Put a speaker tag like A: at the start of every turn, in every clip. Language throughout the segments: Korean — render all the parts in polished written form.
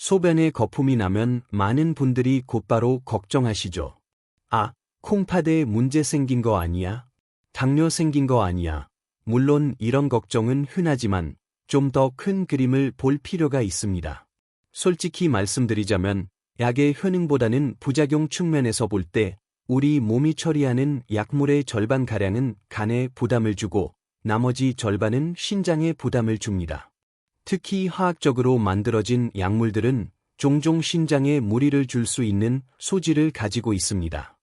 A: 소변에 거품이 나면 많은 분들이 곧바로 걱정하시죠. 아, 콩팥에 문제 생긴 거 아니야? 당뇨 생긴 거 아니야? 물론 이런 걱정은 흔하지만 좀 더 큰 그림을 볼 필요가 있습니다. 솔직히 말씀드리자면 약의 효능보다는 부작용 측면에서 볼 때 우리 몸이 처리하는 약물의 절반가량은 간에 부담을 주고 나머지 절반은 신장에 부담을 줍니다. 특히 화학적으로 만들어진 약물들은 종종 신장에 무리를 줄 수 있는 소질을 가지고 있습니다.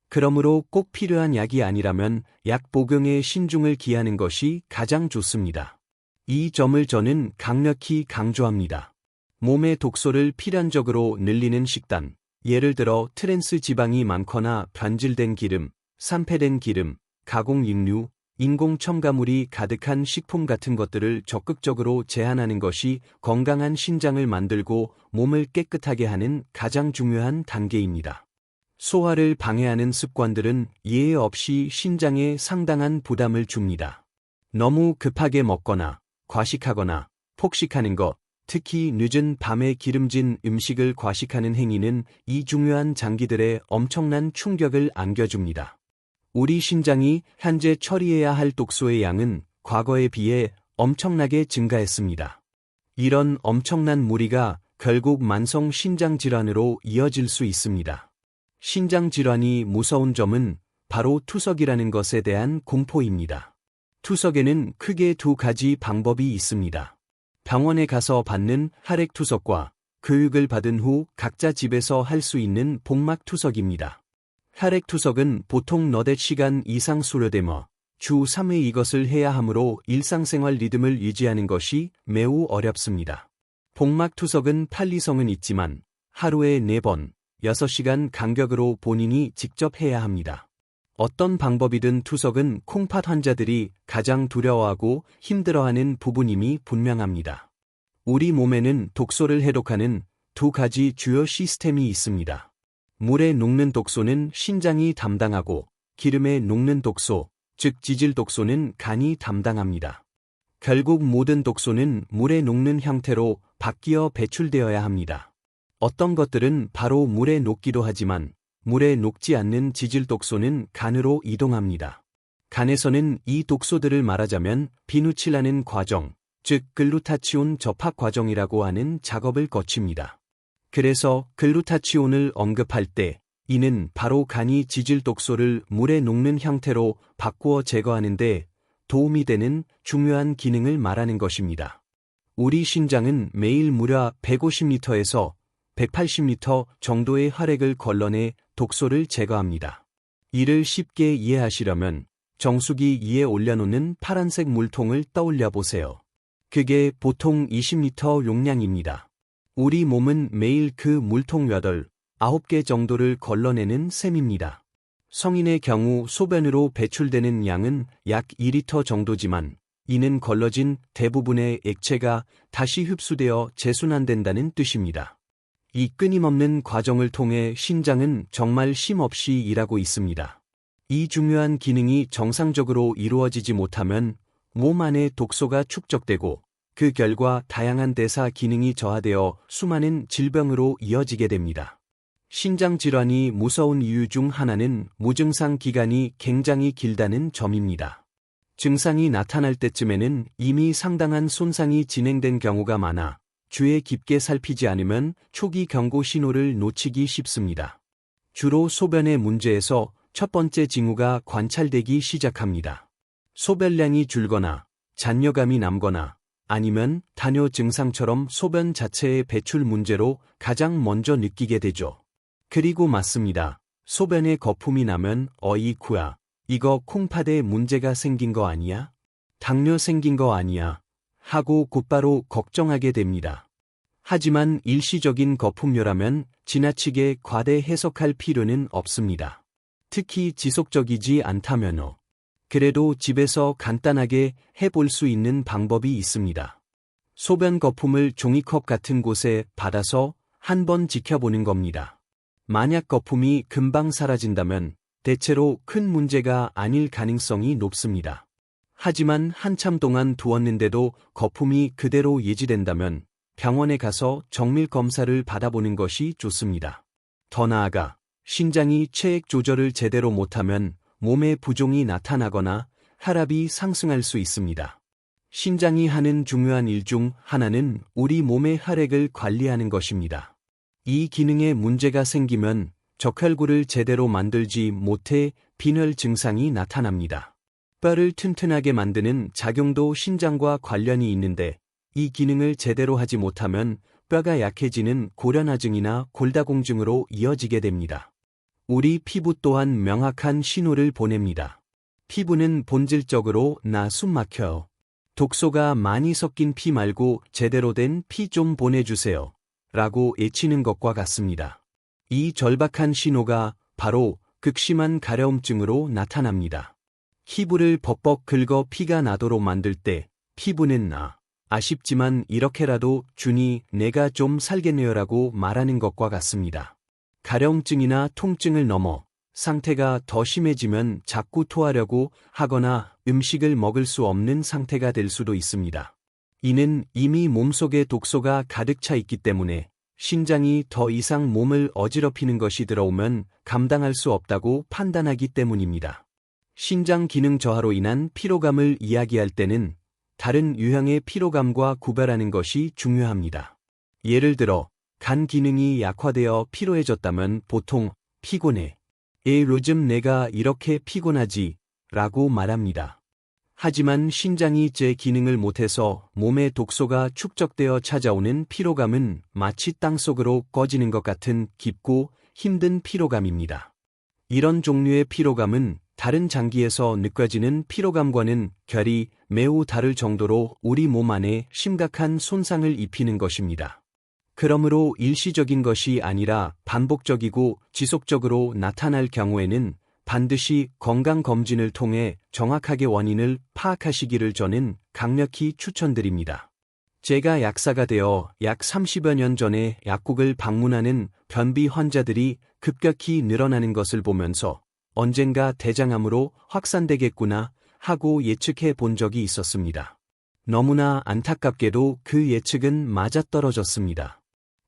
A: 그러므로 꼭 필요한 약이 아니라면 약 복용에 신중을 기하는 것이 가장 좋습니다. 이 점을 저는 강력히 강조합니다. 몸의 독소를 필연적으로 늘리는 식단, 예를 들어 트랜스 지방이 많거나 변질된 기름, 산패된 기름, 가공 육류, 인공 첨가물이 가득한 식품 같은 것들을 적극적으로 제한하는 것이 건강한 신장을 만들고 몸을 깨끗하게 하는 가장 중요한 단계입니다. 소화를 방해하는 습관들은 예외 없이 신장에 상당한 부담을 줍니다. 너무 급하게 먹거나 과식하거나 폭식하는 것, 특히 늦은 밤에 기름진 음식을 과식하는 행위는 이 중요한 장기들에 엄청난 충격을 안겨줍니다. 우리 신장이 현재 처리해야 할 독소의 양은 과거에 비해 엄청나게 증가했습니다. 이런 엄청난 무리가 결국 만성 신장 질환으로 이어질 수 있습니다. 신장 질환이 무서운 점은 바로 투석이라는 것에 대한 공포입니다. 투석에는 크게 두 가지 방법이 있습니다. 병원에 가서 받는 혈액투석과 교육을 받은 후 각자 집에서 할 수 있는 복막투석입니다. 혈액투석은 보통 너댓 시간 이상 수료되며 주 3회 이것을 해야 하므로 일상생활 리듬을 유지하는 것이 매우 어렵습니다. 복막투석은 편리성은 있지만 하루에 4번, 6시간 간격으로 본인이 직접 해야 합니다. 어떤 방법이든 투석은 콩팥 환자들이 가장 두려워하고 힘들어하는 부분임이 분명합니다. 우리 몸에는 독소를 해독하는 두 가지 주요 시스템이 있습니다. 물에 녹는 독소는 신장이 담당하고 기름에 녹는 독소, 즉 지질 독소는 간이 담당합니다. 결국 모든 독소는 물에 녹는 형태로 바뀌어 배출되어야 합니다. 어떤 것들은 바로 물에 녹기도 하지만 물에 녹지 않는 지질 독소는 간으로 이동합니다. 간에서는 이 독소들을 말하자면 비누칠하는 과정, 즉 글루타치온 접합 과정이라고 하는 작업을 거칩니다. 그래서 글루타치온을 언급할 때 이는 바로 간이 지질 독소를 물에 녹는 형태로 바꾸어 제거하는 데 도움이 되는 중요한 기능을 말하는 것입니다. 우리 신장은 매일 무려 150리터에서 180리터 정도의 혈액을 걸러내 독소를 제거합니다. 이를 쉽게 이해하시려면 정수기 위에 올려놓는 파란색 물통을 떠올려 보세요. 그게 보통 20리터 용량입니다. 우리 몸은 매일 그 물통 8, 9개 정도를 걸러내는 셈입니다. 성인의 경우 소변으로 배출되는 양은 약 2리터 정도지만 이는 걸러진 대부분의 액체가 다시 흡수되어 재순환된다는 뜻입니다. 이 끊임없는 과정을 통해 신장은 정말 쉼없이 일하고 있습니다. 이 중요한 기능이 정상적으로 이루어지지 못하면 몸 안에 독소가 축적되고 그 결과 다양한 대사 기능이 저하되어 수많은 질병으로 이어지게 됩니다. 신장 질환이 무서운 이유 중 하나는 무증상 기간이 굉장히 길다는 점입니다. 증상이 나타날 때쯤에는 이미 상당한 손상이 진행된 경우가 많아 주의 깊게 살피지 않으면 초기 경고 신호를 놓치기 쉽습니다. 주로 소변의 문제에서 첫 번째 징후가 관찰되기 시작합니다. 소변량이 줄거나 잔여감이 남거나 아니면 단뇨 증상처럼 소변 자체의 배출 문제로 가장 먼저 느끼게 되죠. 그리고 맞습니다. 소변에 거품이 나면 어이쿠야, 이거 콩팥에 문제가 생긴 거 아니야? 당뇨 생긴 거 아니야? 하고 곧바로 걱정하게 됩니다. 하지만 일시적인 거품료라면 지나치게 과대 해석할 필요는 없습니다. 특히 지속적이지 않다면요. 그래도 집에서 간단하게 해볼 수 있는 방법이 있습니다. 소변 거품을 종이컵 같은 곳에 받아서 한번 지켜보는 겁니다. 만약 거품이 금방 사라진다면 대체로 큰 문제가 아닐 가능성이 높습니다. 하지만 한참 동안 두었는데도 거품이 그대로 유지된다면 병원에 가서 정밀 검사를 받아보는 것이 좋습니다. 더 나아가 신장이 체액 조절을 제대로 못하면 몸에 부종이 나타나거나 혈압이 상승할 수 있습니다. 신장이 하는 중요한 일 중 하나는 우리 몸의 혈액을 관리하는 것입니다. 이 기능에 문제가 생기면 적혈구를 제대로 만들지 못해 빈혈 증상이 나타납니다. 뼈를 튼튼하게 만드는 작용도 신장과 관련이 있는데 이 기능을 제대로 하지 못하면 뼈가 약해지는 고련화증이나 골다공증으로 이어지게 됩니다. 우리 피부 또한 명확한 신호를 보냅니다. 피부는 본질적으로 나 숨 막혀요. 독소가 많이 섞인 피 말고 제대로 된 피 좀 보내주세요. 라고 애치는 것과 같습니다. 이 절박한 신호가 바로 극심한 가려움증으로 나타납니다. 피부를 벅벅 긁어 피가 나도록 만들 때 피부는 아쉽지만 이렇게라도 주니 내가 좀 살겠네요라고 말하는 것과 같습니다. 가려움증이나 통증을 넘어 상태가 더 심해지면 자꾸 토하려고 하거나 음식을 먹을 수 없는 상태가 될 수도 있습니다. 이는 이미 몸속에 독소가 가득 차 있기 때문에 신장이 더 이상 몸을 어지럽히는 것이 들어오면 감당할 수 없다고 판단하기 때문입니다. 신장 기능 저하로 인한 피로감을 이야기할 때는 다른 유형의 피로감과 구별하는 것이 중요합니다. 예를 들어 간 기능이 약화되어 피로해졌다면 보통 피곤해. 요즘 내가 이렇게 피곤하지? 라고 말합니다. 하지만 신장이 제 기능을 못해서 몸에 독소가 축적되어 찾아오는 피로감은 마치 땅속으로 꺼지는 것 같은 깊고 힘든 피로감입니다. 이런 종류의 피로감은 다른 장기에서 느껴지는 피로감과는 결이 매우 다를 정도로 우리 몸 안에 심각한 손상을 입히는 것입니다. 그러므로 일시적인 것이 아니라 반복적이고 지속적으로 나타날 경우에는 반드시 건강검진을 통해 정확하게 원인을 파악하시기를 저는 강력히 추천드립니다. 제가 약사가 되어 약 30여 년 전에 약국을 방문하는 변비 환자들이 급격히 늘어나는 것을 보면서 언젠가 대장암으로 확산되겠구나 하고 예측해 본 적이 있었습니다. 너무나 안타깝게도 그 예측은 맞아떨어졌습니다.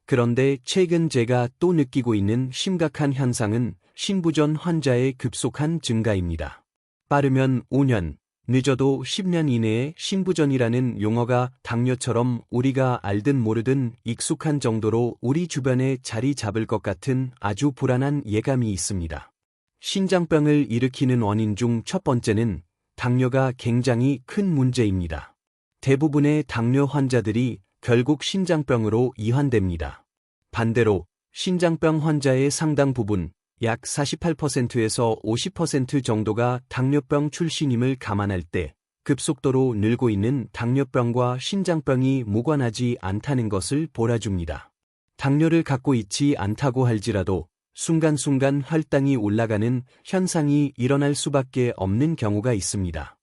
A: 그런데 최근 제가 또 느끼고 있는 심각한 현상은 신부전 환자의 급속한 증가입니다. 빠르면 5년, 늦어도 10년 이내에 신부전이라는 용어가 당뇨처럼 우리가 알든 모르든 익숙한 정도로 우리 주변에 자리 잡을 것 같은 아주 불안한 예감이 있습니다. 신장병을 일으키는 원인 중 첫 번째는 당뇨가 굉장히 큰 문제입니다. 대부분의 당뇨 환자들이 결국 신장병으로 이환됩니다. 반대로 신장병 환자의 상당 부분, 약 48%에서 50% 정도가 당뇨병 출신임을 감안할 때 급속도로 늘고 있는 당뇨병과 신장병이 무관하지 않다는 것을 보여줍니다. 당뇨를 갖고 있지 않다고 할지라도 순간순간 혈당이 올라가는 현상이 일어날 수밖에 없는 경우가 있습니다.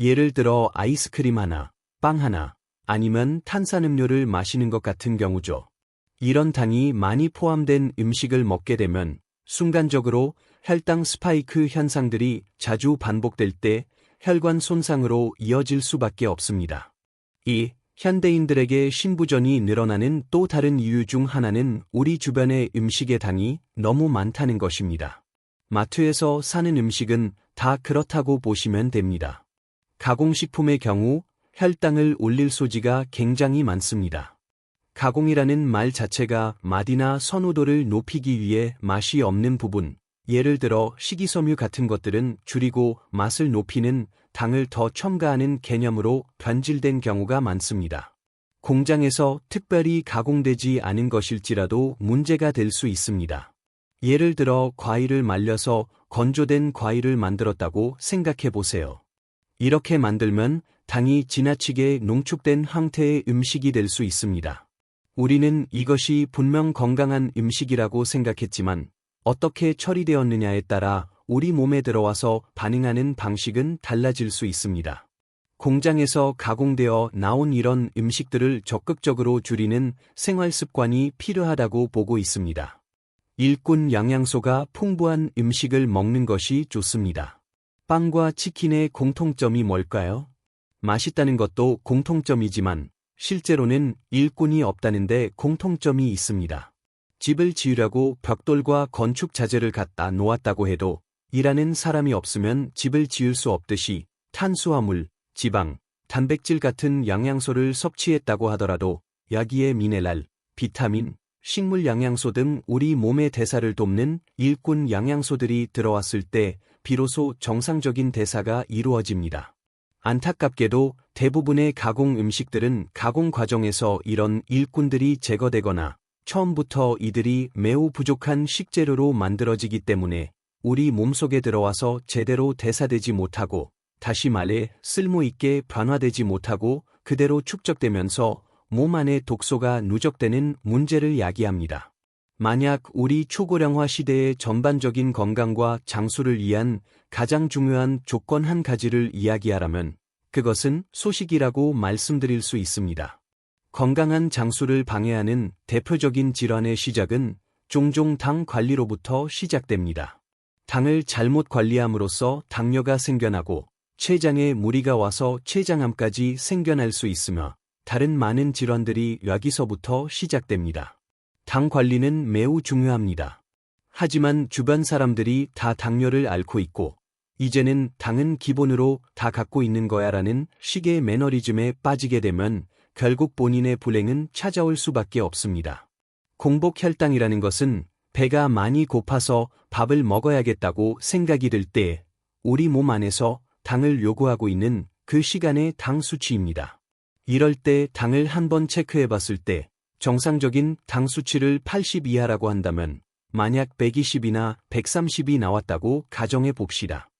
A: 예를 들어 아이스크림 하나, 빵 하나, 아니면 탄산음료를 마시는 것 같은 경우죠. 이런 당이 많이 포함된 음식을 먹게 되면 순간적으로 혈당 스파이크 현상들이 자주 반복될 때 혈관 손상으로 이어질 수밖에 없습니다. 이 현대인들에게 신부전이 늘어나는 또 다른 이유 중 하나는 우리 주변의 음식의 당이 너무 많다는 것입니다. 마트에서 사는 음식은 다 그렇다고 보시면 됩니다. 가공식품의 경우 혈당을 올릴 소지가 굉장히 많습니다. 가공이라는 말 자체가 맛이나 선호도를 높이기 위해 맛이 없는 부분, 예를 들어 식이섬유 같은 것들은 줄이고 맛을 높이는 당을 더 첨가하는 개념으로 변질된 경우가 많습니다. 공장에서 특별히 가공되지 않은 것일지라도 문제가 될 수 있습니다. 예를 들어 과일을 말려서 건조된 과일을 만들었다고 생각해 보세요. 이렇게 만들면 당이 지나치게 농축된 형태의 음식이 될 수 있습니다. 우리는 이것이 분명 건강한 음식이라고 생각했지만 어떻게 처리되었느냐에 따라 우리 몸에 들어와서 반응하는 방식은 달라질 수 있습니다. 공장에서 가공되어 나온 이런 음식들을 적극적으로 줄이는 생활 습관이 필요하다고 보고 있습니다. 일꾼 영양소가 풍부한 음식을 먹는 것이 좋습니다. 빵과 치킨의 공통점이 뭘까요? 맛있다는 것도 공통점이지만 실제로는 일꾼이 없다는데 공통점이 있습니다. 집을 지으려고 벽돌과 건축 자재를 갖다 놓았다고 해도 일하는 사람이 없으면 집을 지을 수 없듯이 탄수화물, 지방, 단백질 같은 영양소를 섭취했다고 하더라도 여기에 미네랄, 비타민, 식물 영양소 등 우리 몸의 대사를 돕는 일꾼 영양소들이 들어왔을 때 비로소 정상적인 대사가 이루어집니다. 안타깝게도 대부분의 가공 음식들은 가공 과정에서 이런 일꾼들이 제거되거나 처음부터 이들이 매우 부족한 식재료로 만들어지기 때문에 우리 몸속에 들어와서 제대로 대사되지 못하고, 다시 말해 쓸모있게 변화되지 못하고 그대로 축적되면서 몸 안에 독소가 누적되는 문제를 야기합니다. 만약 우리 초고령화 시대의 전반적인 건강과 장수를 위한 가장 중요한 조건 한 가지를 이야기하라면 그것은 소식이라고 말씀드릴 수 있습니다. 건강한 장수를 방해하는 대표적인 질환의 시작은 종종 당 관리로부터 시작됩니다. 당을 잘못 관리함으로써 당뇨가 생겨나고 췌장에 무리가 와서 췌장암까지 생겨날 수 있으며 다른 많은 질환들이 여기서부터 시작됩니다. 당 관리는 매우 중요합니다. 하지만 주변 사람들이 다 당뇨를 앓고 있고 이제는 당은 기본으로 다 갖고 있는 거야라는 식의 매너리즘에 빠지게 되면 결국 본인의 불행은 찾아올 수밖에 없습니다. 공복혈당이라는 것은 배가 많이 고파서 밥을 먹어야겠다고 생각이 들 때 우리 몸 안에서 당을 요구하고 있는 그 시간의 당 수치입니다. 이럴 때 당을 한번 체크해 봤을 때 정상적인 당 수치를 80 이하라고 한다면 만약 120이나 130이 나왔다고 가정해 봅시다.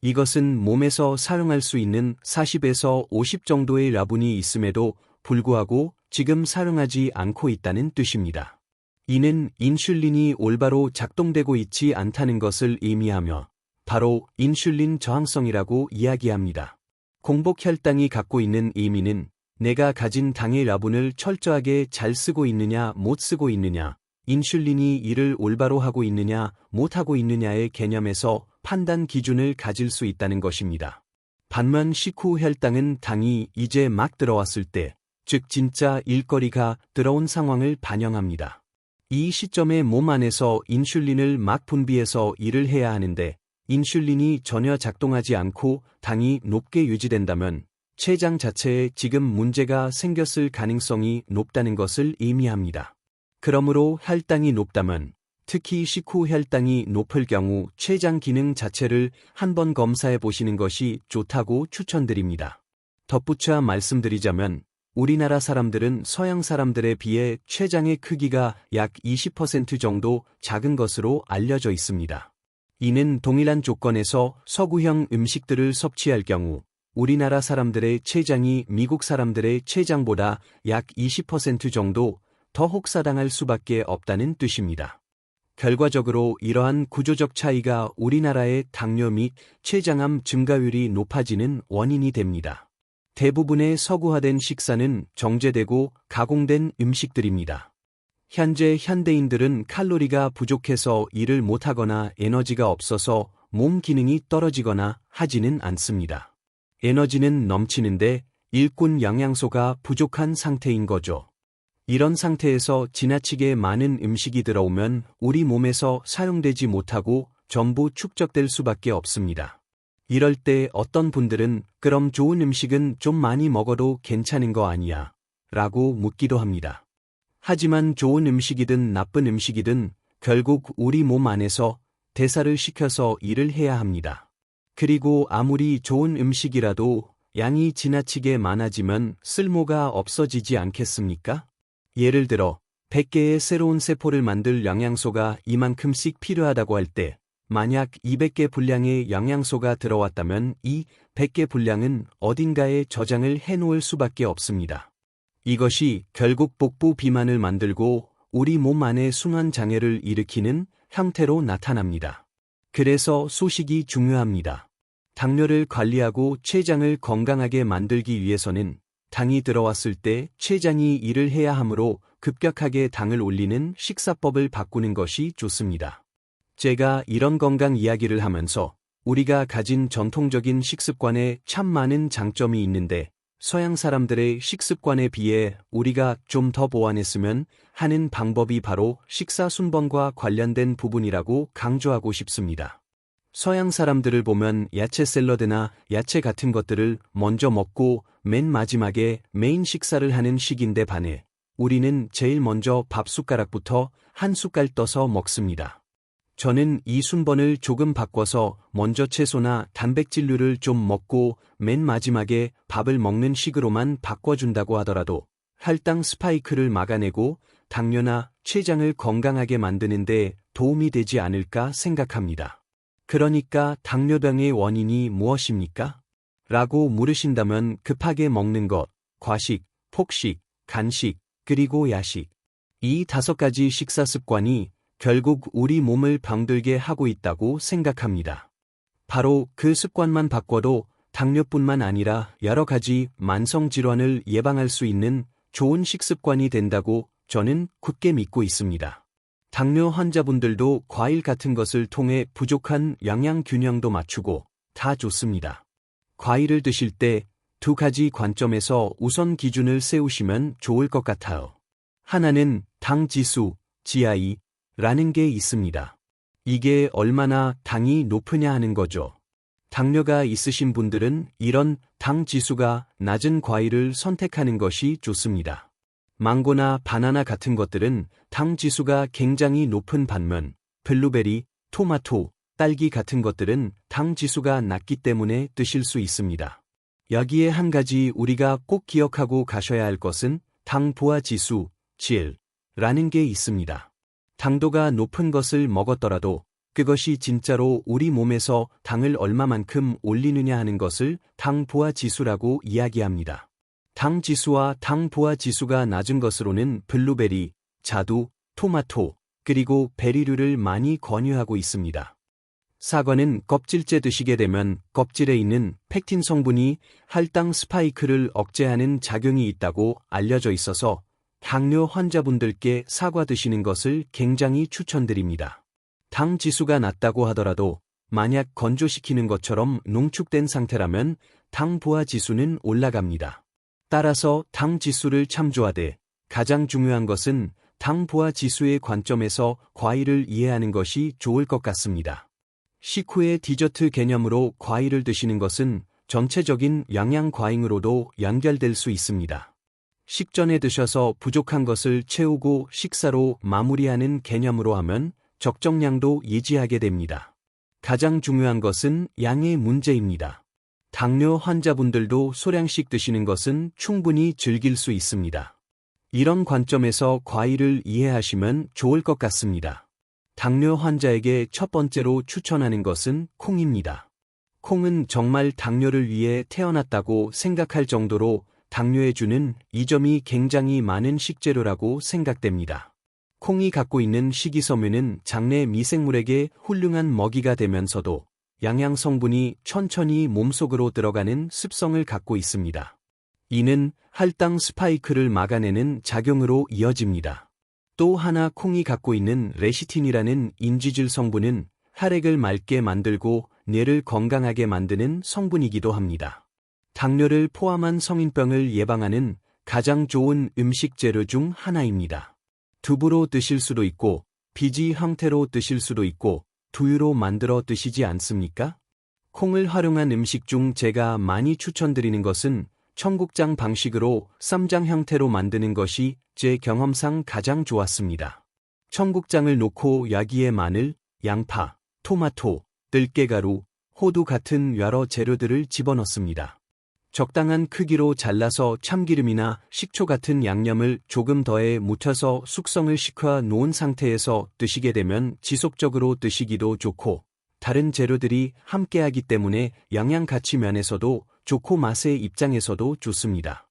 A: 이것은 몸에서 사용할 수 있는 40에서 50 정도의 라분이 있음에도 불구하고 지금 사용하지 않고 있다는 뜻입니다. 이는 인슐린이 올바로 작동되고 있지 않다는 것을 의미하며 바로 인슐린 저항성이라고 이야기합니다. 공복혈당이 갖고 있는 의미는 내가 가진 당의 라분을 철저하게 잘 쓰고 있느냐 못 쓰고 있느냐, 인슐린이 일을 올바로 하고 있느냐 못하고 있느냐의 개념에서 판단 기준을 가질 수 있다는 것입니다. 반면 식후 혈당은 당이 이제 막 들어왔을 때, 즉 진짜 일거리가 들어온 상황을 반영합니다. 이 시점에 몸 안에서 인슐린을 막 분비해서 일을 해야 하는데 인슐린이 전혀 작동하지 않고 당이 높게 유지된다면 췌장 자체에 지금 문제가 생겼을 가능성이 높다는 것을 의미합니다. 그러므로 혈당이 높다면, 특히 식후 혈당이 높을 경우 췌장 기능 자체를 한번 검사해 보시는 것이 좋다고 추천드립니다. 덧붙여 말씀드리자면 우리나라 사람들은 서양 사람들에 비해 췌장의 크기가 약 20% 정도 작은 것으로 알려져 있습니다. 이는 동일한 조건에서 서구형 음식들을 섭취할 경우 우리나라 사람들의 췌장이 미국 사람들의 췌장보다 약 20% 정도 더 혹사당할 수밖에 없다는 뜻입니다. 결과적으로 이러한 구조적 차이가 우리나라의 당뇨 및 췌장암 증가율이 높아지는 원인이 됩니다. 대부분의 서구화된 식사는 정제되고 가공된 음식들입니다. 현재 현대인들은 칼로리가 부족해서 일을 못하거나 에너지가 없어서 몸 기능이 떨어지거나 하지는 않습니다. 에너지는 넘치는데 일꾼 영양소가 부족한 상태인 거죠. 이런 상태에서 지나치게 많은 음식이 들어오면 우리 몸에서 사용되지 못하고 전부 축적될 수밖에 없습니다. 이럴 때 어떤 분들은 그럼 좋은 음식은 좀 많이 먹어도 괜찮은 거 아니야? 라고 묻기도 합니다. 하지만 좋은 음식이든 나쁜 음식이든 결국 우리 몸 안에서 대사를 시켜서 일을 해야 합니다. 그리고 아무리 좋은 음식이라도 양이 지나치게 많아지면 쓸모가 없어지지 않겠습니까? 예를 들어 100개의 새로운 세포를 만들 영양소가 이만큼씩 필요하다고 할 때 만약 200개 분량의 영양소가 들어왔다면 이 100개 분량은 어딘가에 저장을 해놓을 수밖에 없습니다. 이것이 결국 복부 비만을 만들고 우리 몸 안에 순환 장애를 일으키는 형태로 나타납니다. 그래서 소식이 중요합니다. 당뇨를 관리하고 췌장을 건강하게 만들기 위해서는 당이 들어왔을 때 췌장이 일을 해야 하므로 급격하게 당을 올리는 식사법을 바꾸는 것이 좋습니다. 제가 이런 건강 이야기를 하면서 우리가 가진 전통적인 식습관에 참 많은 장점이 있는데 서양 사람들의 식습관에 비해 우리가 좀 더 보완했으면 하는 방법이 바로 식사 순번과 관련된 부분이라고 강조하고 싶습니다. 서양 사람들을 보면 야채 샐러드나 야채 같은 것들을 먼저 먹고 맨 마지막에 메인 식사를 하는 식인데 반해 우리는 제일 먼저 밥 숟가락부터 한 숟갈 떠서 먹습니다. 저는 이 순번을 조금 바꿔서 먼저 채소나 단백질류를 좀 먹고 맨 마지막에 밥을 먹는 식으로만 바꿔준다고 하더라도 혈당 스파이크를 막아내고 당뇨나 췌장을 건강하게 만드는 데 도움이 되지 않을까 생각합니다. 그러니까 당뇨병의 원인이 무엇입니까? 라고 물으신다면 급하게 먹는 것, 과식, 폭식, 간식, 그리고 야식. 이 5가지 식사 습관이 결국 우리 몸을 병들게 하고 있다고 생각합니다. 바로 그 습관만 바꿔도 당뇨뿐만 아니라 여러 가지 만성질환을 예방할 수 있는 좋은 식습관이 된다고 저는 굳게 믿고 있습니다. 당뇨 환자분들도 과일 같은 것을 통해 부족한 영양 균형도 맞추고 다 좋습니다. 과일을 드실 때 2가지 관점에서 우선 기준을 세우시면 좋을 것 같아요. 하나는 당 지수, GI라는 게 있습니다. 이게 얼마나 당이 높으냐 하는 거죠. 당뇨가 있으신 분들은 이런 당 지수가 낮은 과일을 선택하는 것이 좋습니다. 망고나 바나나 같은 것들은 당 지수가 굉장히 높은 반면 블루베리, 토마토, 딸기 같은 것들은 당 지수가 낮기 때문에 드실 수 있습니다. 여기에 한 가지 우리가 꼭 기억하고 가셔야 할 것은 당 부하 지수, GL라는 게 있습니다. 당도가 높은 것을 먹었더라도 그것이 진짜로 우리 몸에서 당을 얼마만큼 올리느냐 하는 것을 당 부하 지수라고 이야기합니다. 당 지수와 당 부하 지수가 낮은 것으로는 블루베리, 자두, 토마토, 그리고 베리류를 많이 권유하고 있습니다. 사과는 껍질째 드시게 되면 껍질에 있는 펙틴 성분이 혈당 스파이크를 억제하는 작용이 있다고 알려져 있어서 당뇨 환자분들께 사과 드시는 것을 굉장히 추천드립니다. 당 지수가 낮다고 하더라도 만약 건조시키는 것처럼 농축된 상태라면 당 부하 지수는 올라갑니다. 따라서 당 지수를 참조하되 가장 중요한 것은 당 부하 지수의 관점에서 과일을 이해하는 것이 좋을 것 같습니다. 식후에 디저트 개념으로 과일을 드시는 것은 전체적인 영양 과잉으로도 연결될 수 있습니다. 식전에 드셔서 부족한 것을 채우고 식사로 마무리하는 개념으로 하면 적정량도 유지하게 됩니다. 가장 중요한 것은 양의 문제입니다. 당뇨 환자분들도 소량씩 드시는 것은 충분히 즐길 수 있습니다. 이런 관점에서 과일을 이해하시면 좋을 것 같습니다. 당뇨 환자에게 첫 번째로 추천하는 것은 콩입니다. 콩은 정말 당뇨를 위해 태어났다고 생각할 정도로 당뇨에 주는 이점이 굉장히 많은 식재료라고 생각됩니다. 콩이 갖고 있는 식이섬유는 장내 미생물에게 훌륭한 먹이가 되면서도 영양 성분이 천천히 몸속으로 들어가는 습성을 갖고 있습니다. 이는 혈당 스파이크를 막아내는 작용으로 이어집니다. 또 하나 콩이 갖고 있는 레시틴이라는 인지질 성분은 혈액을 맑게 만들고 뇌를 건강하게 만드는 성분이기도 합니다. 당뇨를 포함한 성인병을 예방하는 가장 좋은 음식 재료 중 하나입니다. 두부로 드실 수도 있고 비지 형태로 드실 수도 있고 두유로 만들어 드시지 않습니까? 콩을 활용한 음식 중 제가 많이 추천드리는 것은 청국장 방식으로 쌈장 형태로 만드는 것이 제 경험상 가장 좋았습니다. 청국장을 놓고 여기에 마늘, 양파, 토마토, 들깨가루, 호두 같은 여러 재료들을 집어넣습니다. 적당한 크기로 잘라서 참기름이나 식초 같은 양념을 조금 더해 묻혀서 숙성을 시켜 놓은 상태에서 드시게 되면 지속적으로 드시기도 좋고 다른 재료들이 함께하기 때문에 영양 가치 면에서도 좋고 맛의 입장에서도 좋습니다.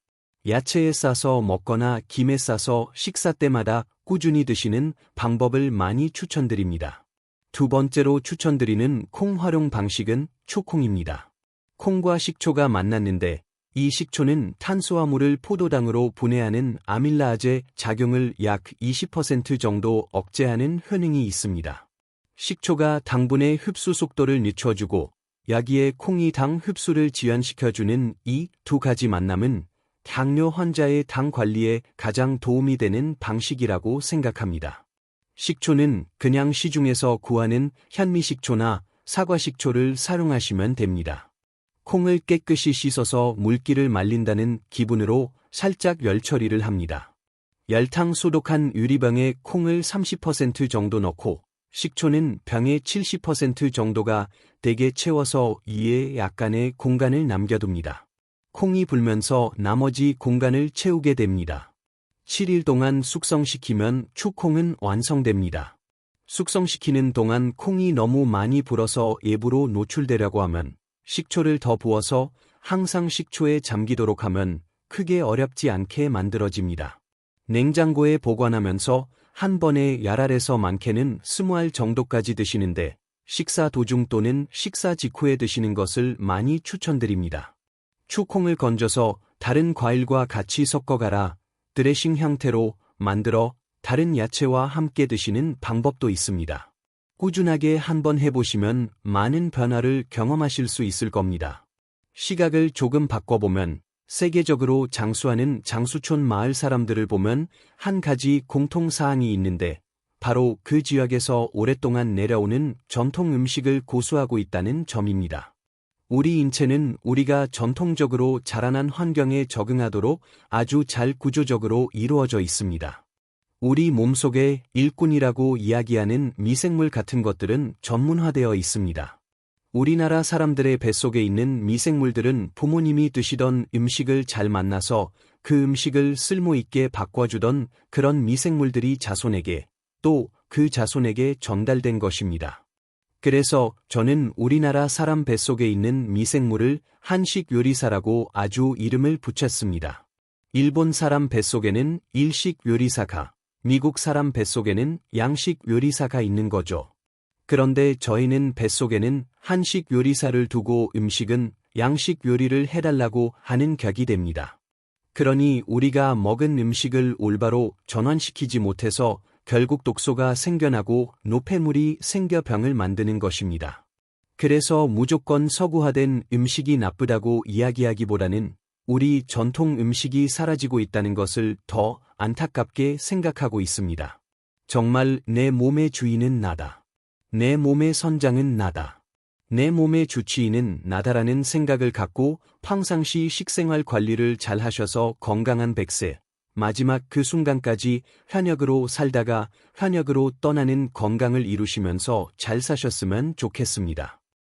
A: 야채에 싸서 먹거나 김에 싸서 식사 때마다 꾸준히 드시는 방법을 많이 추천드립니다. 두 번째로 추천드리는 콩 활용 방식은 초콩입니다. 콩과 식초가 만났는데 이 식초는 탄수화물을 포도당으로 분해하는 아밀라아제 작용을 약 20% 정도 억제하는 효능이 있습니다. 식초가 당분의 흡수 속도를 늦춰주고 여기에 콩이 당 흡수를 지연시켜주는 이 두 가지 만남은 당뇨 환자의 당 관리에 가장 도움이 되는 방식이라고 생각합니다. 식초는 그냥 시중에서 구하는 현미식초나 사과식초를 사용하시면 됩니다. 콩을 깨끗이 씻어서 물기를 말린다는 기분으로 살짝 열 처리를 합니다. 열탕 소독한 유리병에 콩을 30% 정도 넣고 식초는 병의 70% 정도가 되게 채워서 이에 약간의 공간을 남겨둡니다. 콩이 불면서 나머지 공간을 채우게 됩니다. 7일 동안 숙성시키면 추콩은 완성됩니다. 숙성시키는 동안 콩이 너무 많이 불어서 외부로 노출되려고 하면 식초를 더 부어서 항상 식초에 잠기도록 하면 크게 어렵지 않게 만들어집니다. 냉장고에 보관하면서 한 번에 열알에서 많게는 20알 정도까지 드시는데 식사 도중 또는 식사 직후에 드시는 것을 많이 추천드립니다. 추콩을 건져서 다른 과일과 같이 섞어 갈아 드레싱 형태로 만들어 다른 야채와 함께 드시는 방법도 있습니다. 꾸준하게 한번 해보시면 많은 변화를 경험하실 수 있을 겁니다. 시각을 조금 바꿔보면 세계적으로 장수하는 장수촌 마을 사람들을 보면 한 가지 공통사항이 있는데 바로 그 지역에서 오랫동안 내려오는 전통 음식을 고수하고 있다는 점입니다. 우리 인체는 우리가 전통적으로 자라난 환경에 적응하도록 아주 잘 구조적으로 이루어져 있습니다. 우리 몸속에 일꾼이라고 이야기하는 미생물 같은 것들은 전문화되어 있습니다. 우리나라 사람들의 뱃속에 있는 미생물들은 부모님이 드시던 음식을 잘 만나서 그 음식을 쓸모있게 바꿔주던 그런 미생물들이 자손에게 또 그 자손에게 전달된 것입니다. 그래서 저는 우리나라 사람 뱃속에 있는 미생물을 한식 요리사라고 아주 이름을 붙였습니다. 일본 사람 뱃속에는 일식 요리사가, 미국 사람 뱃속에는 양식 요리사가 있는 거죠. 그런데 저희는 뱃속에는 한식 요리사를 두고 음식은 양식 요리를 해달라고 하는 격이 됩니다. 그러니 우리가 먹은 음식을 올바로 전환시키지 못해서 결국 독소가 생겨나고 노폐물이 생겨 병을 만드는 것입니다. 그래서 무조건 서구화된 음식이 나쁘다고 이야기하기보다는 우리 전통 음식이 사라지고 있다는 것을 더 안타깝게 생각하고 있습니다. 정말 내 몸의 주인은 나다. 내 몸의 선장은 나다. 내 몸의 주치의는 나다라는 생각을 갖고 평상시 식생활 관리를 잘 하셔서 건강한 100세, 마지막 그 순간까지 현역으로 살다가 현역으로 떠나는 건강을 이루시면서 잘 사셨으면 좋겠습니다.